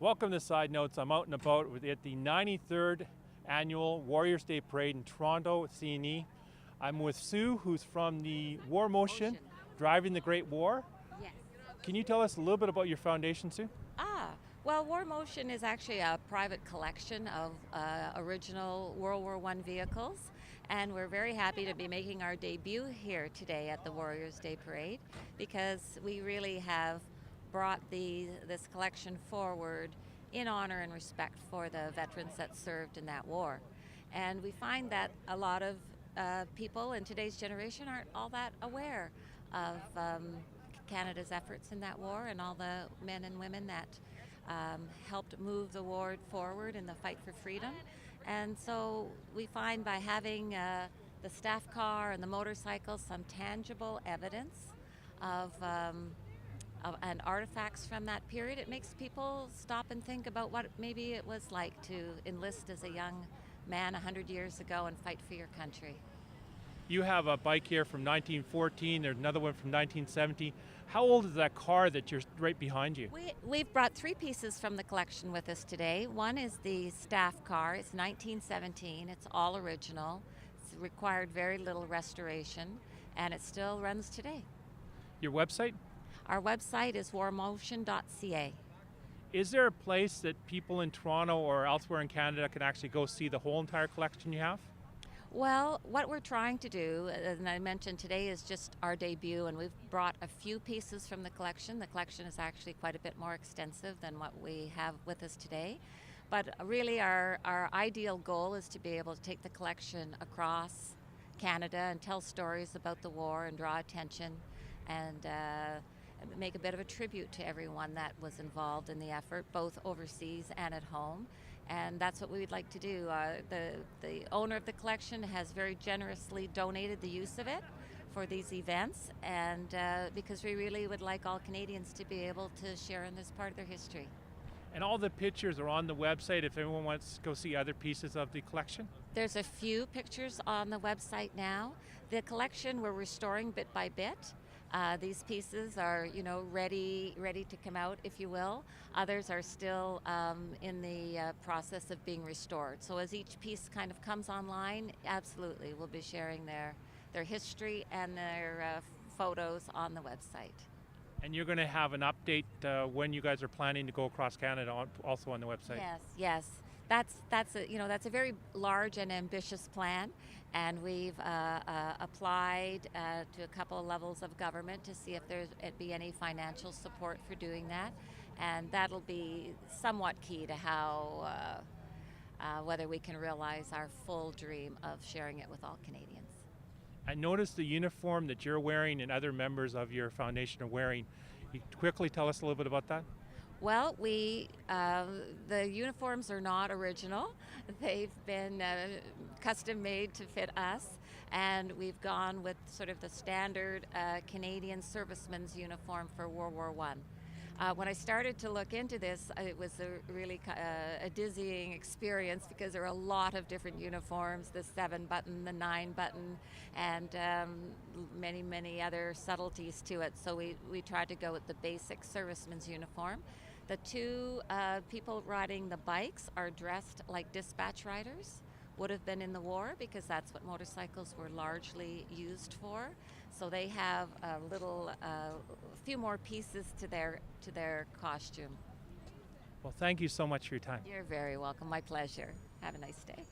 Welcome to Side Notes. I'm out and about at the 93rd Annual Warriors Day Parade in Toronto, CNE. I'm with Sue, who's from the Warmotion, Driving the Great War. Yes. Can you tell us a little bit about your foundation, Sue? Well, Warmotion is actually a private collection of original World War I vehicles, and we're very happy to be making our debut here today at the Warriors Day Parade because we really have brought this collection forward in honor and respect for the veterans that served in that war. And we find that a lot of people in today's generation aren't all that aware of Canada's efforts in that war and all the men and women that helped move the war forward in the fight for freedom. And so we find by having the staff car and the motorcycle some tangible evidence of and artifacts from that period, it makes people stop and think about what maybe it was like to enlist as a young man 100 years ago and fight for your country. You have a bike here from 1914, there's another one from 1917. How old is that car that you're right behind you? We've brought three pieces from the collection with us today. One is the staff car. It's 1917. It's all original. It's required very little restoration, and it still runs today. Your website? Our website is warmotion.ca. Is there a place that people in Toronto or elsewhere in Canada can actually go see the whole entire collection you have? Well, what we're trying to do, and I mentioned today, is just our debut, and we've brought a few pieces from the collection. The collection is actually quite a bit more extensive than what we have with us today. But really our ideal goal is to be able to take the collection across Canada and tell stories about the war and draw attention and make a bit of a tribute to everyone that was involved in the effort, both overseas and at home. And that's what we would like to do. The owner of the collection has very generously donated the use of it for these events, and because we really would like all Canadians to be able to share in this part of their history. And all the pictures are on the website if anyone wants to go see other pieces of the collection? There's a few pictures on the website now. The collection we're restoring bit by bit. These pieces are, ready to come out, if you will. Others are still in the process of being restored. So as each piece kind of comes online, absolutely, we'll be sharing their history and their photos on the website. And you're going to have an update when you guys are planning to go across Canada, also on the website. Yes. That's a very large and ambitious plan, and we've applied to a couple of levels of government to see if there'd be any financial support for doing that, and that'll be somewhat key to how whether we can realize our full dream of sharing it with all Canadians. I noticed the uniform that you're wearing and other members of your foundation are wearing. You quickly tell us a little bit about that? Well, the uniforms are not original. They've been custom made to fit us, and we've gone with sort of the standard Canadian serviceman's uniform for World War I. When I started to look into this, it was really a dizzying experience because there are a lot of different uniforms, the 7-button, the 9-button, and many other subtleties to it. So we tried to go with the basic serviceman's uniform. The two people riding the bikes are dressed like dispatch riders would have been in the war, because that's what motorcycles were largely used for. So they have a few more pieces to their costume. Well, thank you so much for your time. You're very welcome. My pleasure. Have a nice day.